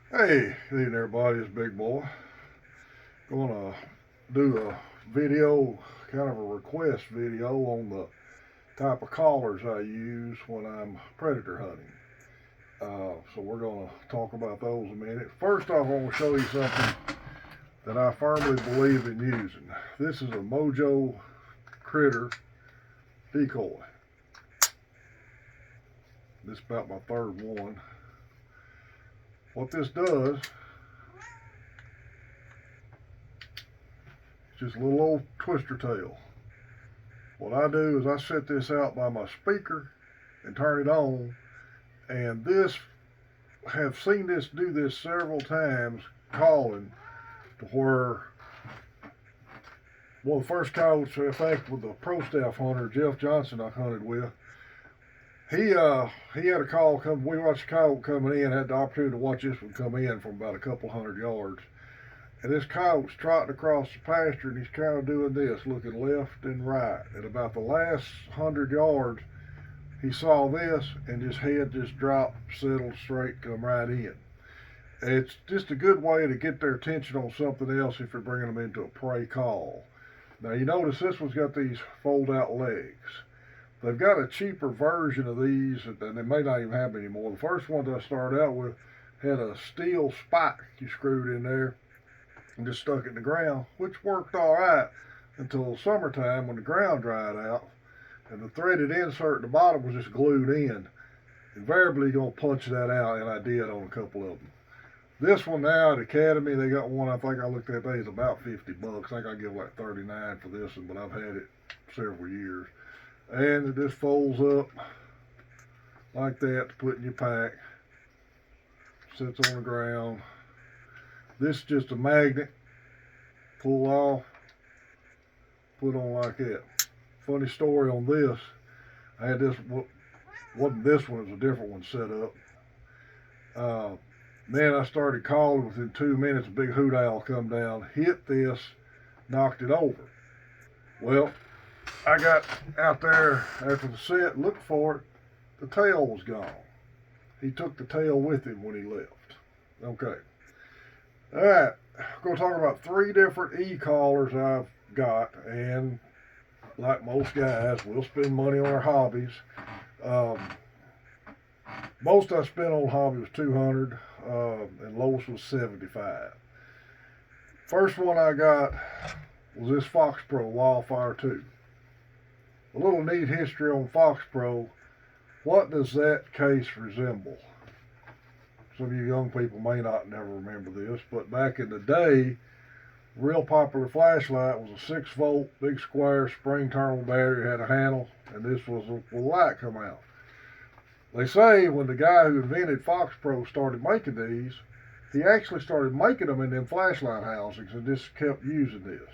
Hey, good evening everybody, it's Big Boy. Gonna do a video, kind of a request video on the type of collars I use when I'm predator hunting. So we're gonna talk about those a minute. First off, I want to show you something that I firmly believe in using. This is a Mojo Critter decoy. This is about my third one. What this does, is just a little old twister tail. What I do is I set this out by my speaker and turn it on. And this, have seen this do this several times calling to where one of the first calls, in fact, with the pro staff hunter Jeff Johnson I hunted with, he had a call come. We watched the call coming in. Had the opportunity to watch this one come in from about a couple hundred yards. And this coyote's trotting across the pasture, and he's kind of doing this, looking left and right. At about the last 100 yards, he saw this, and his head just dropped, settled straight, come right in. It's just a good way to get their attention on something else if you're bringing them into a prey call. Now you notice this one's got these fold out legs. They've got a cheaper version of these, and they may not even have anymore. The first ones I started out with had a steel spike you screwed in there and just stuck it in the ground, which worked all right until summertime when the ground dried out and the threaded insert at the bottom was just glued in. Invariably, you're going to punch that out, and I did on a couple of them. This one now at Academy, they got one I think I looked at today is about $50. I think I give like 39 for this one, but I've had it several years. And it just folds up like that to put in your pack. Sits on the ground. This is just a magnet. Pull off, put on like that. Funny story on this. I had this, wasn't this one, it was a different one set up. Uh, Then I started calling. Within 2 minutes, a big hoot owl come down, hit this, knocked it over. Well, I got out there after the set, looked for it. The tail was gone. He took the tail with him when he left. Okay. All right. We're going to talk about three different e-collars I've got. And like most guys, we'll spend money on our hobbies. Um, Most I spent on hobby was 200, and lowest was 75. First one I got was this Fox Pro Wildfire 2. A little neat history on Fox Pro. What does that case resemble? Some of you young people may not never remember this, but back in the day, real popular flashlight was a 6 volt, big square spring turnable battery, had a handle, and this was a light come out. They say when the guy who invented Fox Pro started making these, he actually started making them in them flashlight housings and just kept using this.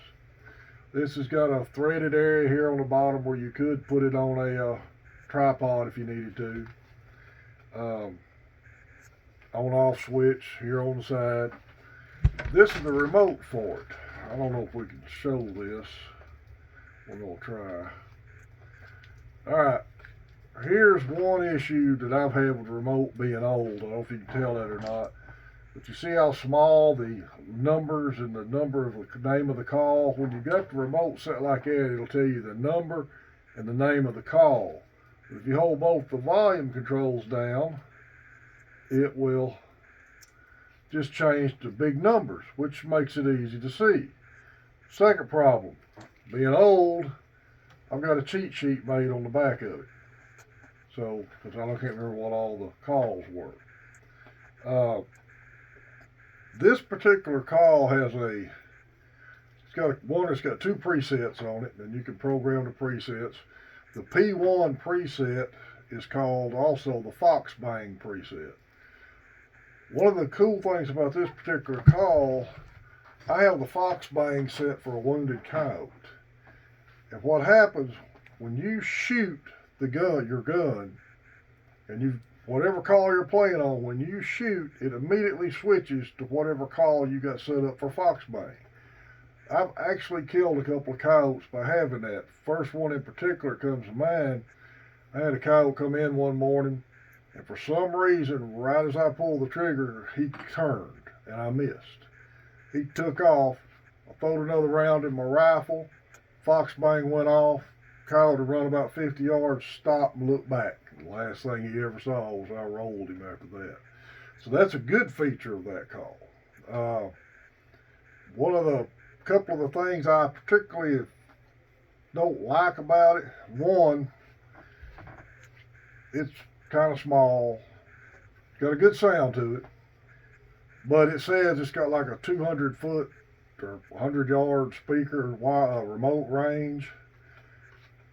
This has got a threaded area here on the bottom where you could put it on a tripod if you needed to. Um, On-off switch here on the side. This is the remote for it. I don't know if we can show this. We're going to try. Alright, here's one issue that I've had with the remote being old. I don't know if you can tell that or not. But you see how small the numbers and the number of the name of the call. When you got the remote set like that, it'll tell you the number and the name of the call. If you hold both the volume controls down, it will just change to big numbers, which makes it easy to see. Second problem, being old, I've got a cheat sheet made on the back of it. So, because I can't remember what all the calls were. Uh, this particular call has it's got one that's got two presets on it, and you can program the presets. The P1 preset is called also the Fox Bang preset. One of the cool things about this particular call, I have the Fox Bang set for a wounded coyote. And what happens when you shoot your gun, and whatever call you're playing on, when you shoot, it immediately switches to whatever call you got set up for Fox Bang. I've actually killed a couple of coyotes by having that. First one in particular comes to mind. I had a coyote come in one morning. And for some reason, right as I pulled the trigger, he turned and I missed. He took off. I throwed another round in my rifle. Fox bang went off. Coyote run about 50 yards, stopped and looked back. The last thing he ever saw was I rolled him after that. So that's a good feature of that call. One of the couple of the things I particularly don't like about it, one, it's kind of small, got a good sound to it, but it says it's got like a 200-foot or 100-yard speaker remote range.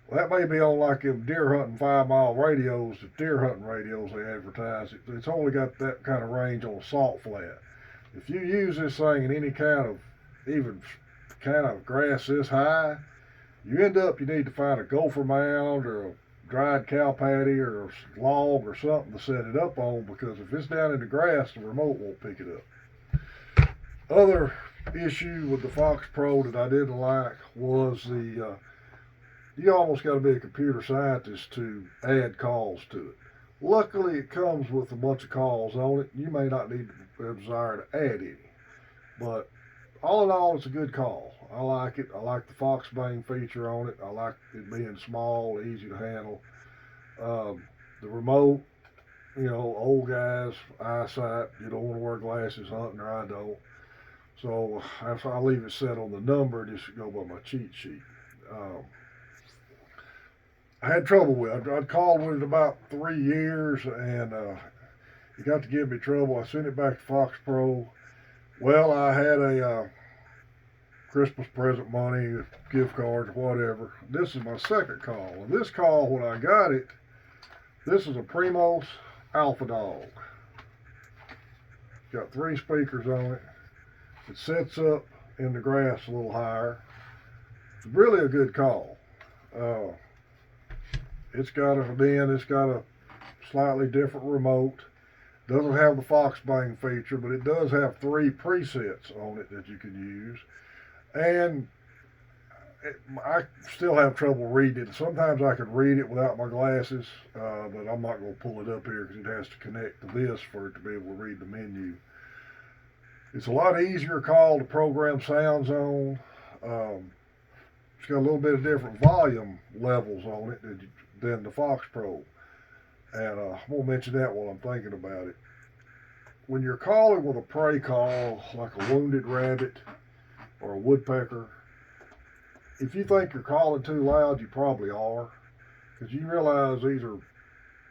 Well, that may be on like them deer hunting 5-mile radios, the deer hunting radios they advertise. It's only got that kind of range on a salt flat. If you use this thing in any kind of, even kind of grass this high, you need to find a gopher mound or a dried cow patty or a log or something to set it up on, because if it's down in the grass, the remote won't pick it up. Other issue with the Fox Pro that I didn't like was you almost got to be a computer scientist to add calls to it. Luckily, it comes with a bunch of calls on it. You may not need a desire to add any, but all in all, it's a good call. I like it. I like the Fox Bang feature on it. I like it being small, easy to handle. The remote, old guys, eyesight, you don't want to wear glasses hunting, or I don't. So I leave it set on the number just to go by my cheat sheet. I had trouble with it. I'd called with it about 3 years, and it got to give me trouble. I sent it back to Fox Pro. Well, I had a Christmas present money, gift cards, whatever. This is my second call. And this call, when I got it, this is a Primos Alpha Dog. Got 3 speakers on it. It sets up in the grass a little higher. It's really a good call. It's got a slightly different remote. Doesn't have the Fox Bang feature, but it does have 3 presets on it that you can use. And I still have trouble reading it. Sometimes I can read it without my glasses, but I'm not going to pull it up here because it has to connect to this for it to be able to read the menu. It's a lot easier call to program sounds on. It's got a little bit of different volume levels on it than the Fox Pro. And I'm going to mention that while I'm thinking about it. When you're calling with a prey call, like a wounded rabbit or a woodpecker, if you think you're calling too loud, you probably are. Because you realize these are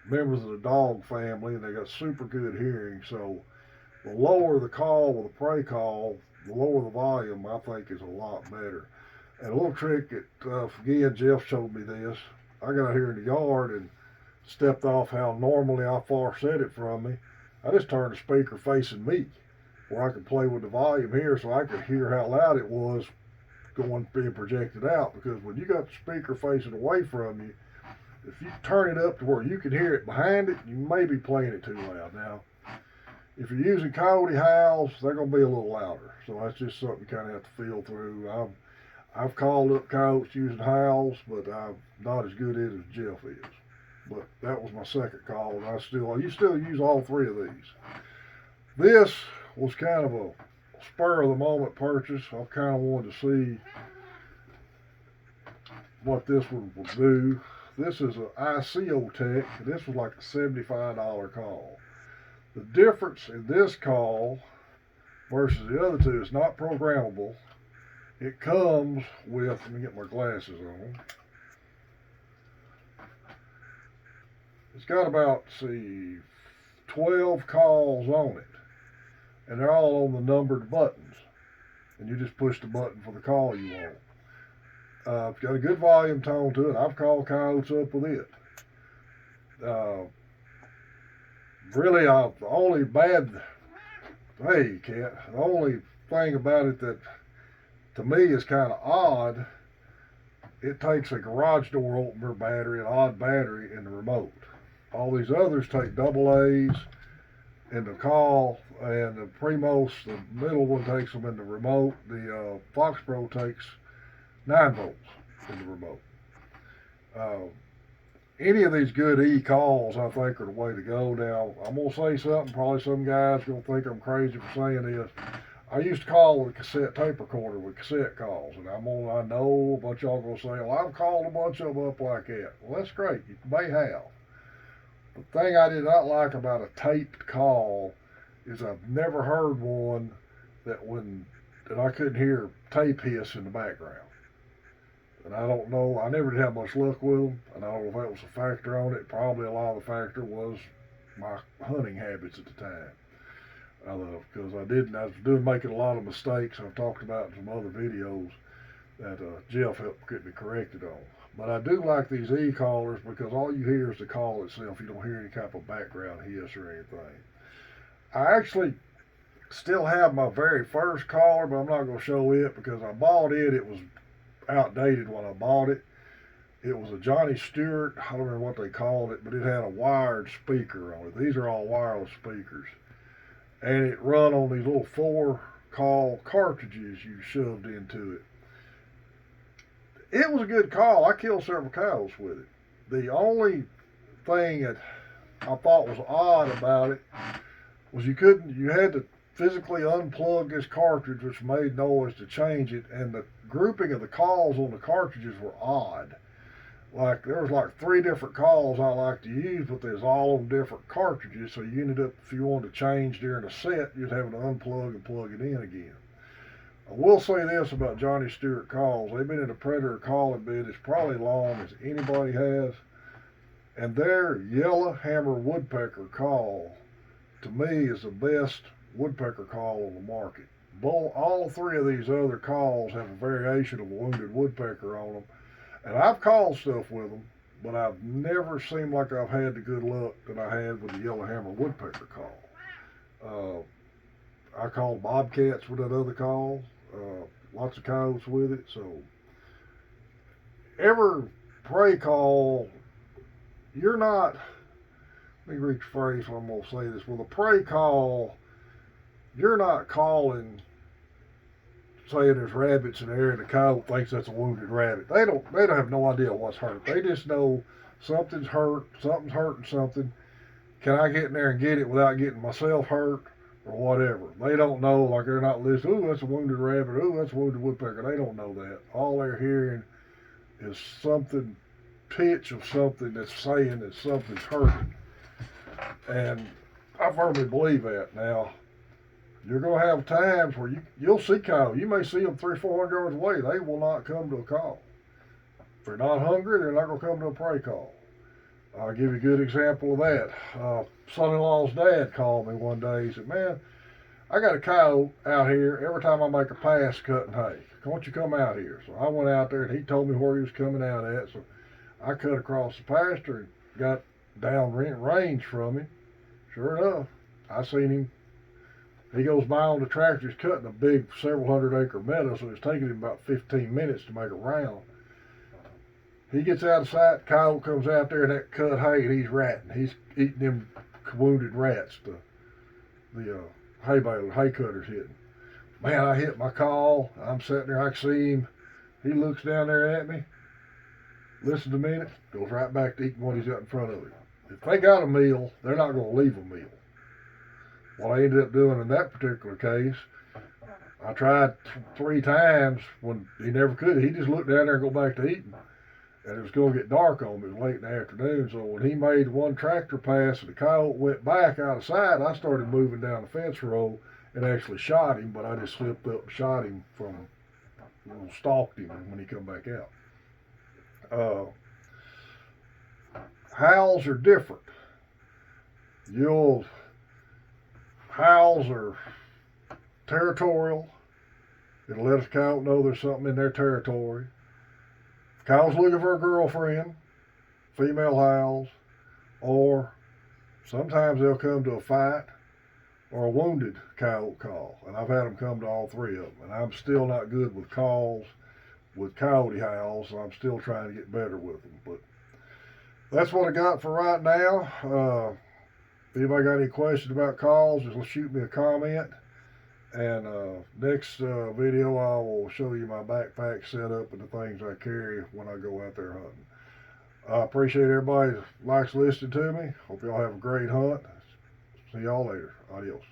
members of the dog family and they got super good hearing. So the lower the call with a prey call, the lower the volume, I think is a lot better. And a little trick that, again, Jeff showed me this. I got out here in the yard and stepped off how normally I far set it from me. I just turned the speaker facing me where I could play with the volume here so I could hear how loud it was being projected out. Because when you got the speaker facing away from you, if you turn it up to where you can hear it behind it, you may be playing it too loud. Now, if you're using coyote howls, they're going to be a little louder. So that's just something you kind of have to feel through. I've called up coyotes using howls, but I'm not as good at it as Jeff is. But that was my second call, and you still use all 3 of these. This was kind of a spur of the moment purchase. I kind of wanted to see what this would do. This is an ICO Tech. This was like a $75 call. The difference in this call versus the other 2 is not programmable. It comes with, let me get my glasses on. It's got about, 12 calls on it. And they're all on the numbered buttons. And you just push the button for the call you want. It's got a good volume tone to it. I've called coyotes up with it. Really, the only thing about it that to me is kind of odd, it takes a garage door opener battery, an odd battery, in the remote. All these others take double A's in the call, and the Primos, the middle one, takes them in the remote. The Fox Pro takes 9 volts in the remote. any of these good e-calls, I think, are the way to go. Now, I'm going to say something, probably some guys going to think I'm crazy for saying this. I used to call with a cassette tape recorder with cassette calls, and I know a bunch of y'all going to say, well, I've called a bunch of them up like that. Well, that's great. You may have. The thing I did not like about a taped call is I've never heard one that I couldn't hear tape hiss in the background. And I don't know, I never did have much luck with them, and I don't know if that was a factor on it. Probably a lot of the factor was my hunting habits at the time. Because I was making a lot of mistakes I've talked about in some other videos that Jeff helped get me corrected on. But I do like these e-callers because all you hear is the call itself. You don't hear any type of background hiss or anything. I actually still have my very first caller, but I'm not going to show it because I bought it. It was outdated when I bought it. It was a Johnny Stewart, I don't remember what they called it, but it had a wired speaker on it. These are all wireless speakers. And it run on these little 4-call cartridges you shoved into it. It was a good call. I killed several cows with it. The only thing that I thought was odd about it was you had to physically unplug this cartridge, which made noise to change it, and the grouping of the calls on the cartridges were odd. Like there was like 3 different calls I like to use, but there's all of them different cartridges, so you ended up, if you wanted to change during a set, you'd have to unplug and plug it in again. I will say this about Johnny Stewart calls. They've been in the Predator calling business probably as long as anybody has, and their yellow hammer woodpecker call, to me, is the best woodpecker call on the market. All 3 of these other calls have a variation of a wounded woodpecker on them, and I've called stuff with them, but I've never seemed like I've had the good luck that I had with the yellowhammer woodpecker call. I called bobcats with that other call. Lots of coyotes with it. So every prey call, you're not. Let me rephrase what I'm going to say this. With a prey call, you're not calling saying there's rabbits in the area and the coyote thinks that's a wounded rabbit. They don't have no idea what's hurt. They just know something's hurt, something's hurting something. Can I get in there and get it without getting myself hurt or whatever? They don't know, like they're not listening, ooh, that's a wounded rabbit, ooh, that's a wounded woodpecker. They don't know that. All they're hearing is something, pitch of something that's saying that something's hurting. And I firmly believe that. Now, you're going to have times where you'll see coyotes. You may see them 300-400 yards away. They will not come to a call. If they're not hungry, they're not going to come to a prey call. I'll give you a good example of that. Son-in-law's dad called me one day. He said, man, I got a coyote out here every time I make a pass cutting hay. Why don't you come out here? So I went out there and he told me where he was coming out at. So I cut across the pasture and got down range from him. Sure enough, I seen him. He goes by on the tractor. He's cutting a big several 100-acre meadow, so it's taking him about 15 minutes to make a round. He gets out of sight, coyote comes out there in that cut hay, and he's ratting. He's eating them wounded rats the hay baler, hay cutter's hitting. Man, I hit my call. I'm sitting there, I can see him. He looks down there at me, listens a minute, goes right back to eating what he's got in front of him. If they got a meal, they're not going to leave a meal. What I ended up doing in that particular case, I tried 3 times when he never could. He just looked down there and go back to eating. And it was going to get dark on me. It was late in the afternoon. So when he made one tractor pass and the coyote went back out of sight, I started moving down the fence row and actually shot him, but I just slipped up and shot him stalked him when he come back out. Howls are different. Howls are territorial. It'll let a coyote know there's something in their territory. Coyote's looking for a girlfriend, female howls, or sometimes they'll come to a fight or a wounded coyote call. And I've had them come to all 3 of them. And I'm still not good with calls with coyote howls, so I'm still trying to get better with them. But that's what I got for right now. If anybody got any questions about calls, just shoot me a comment. And next video, I will show you my backpack setup and the things I carry when I go out there hunting. I appreciate everybody that likes listening to me. Hope y'all have a great hunt. See y'all later. Adios.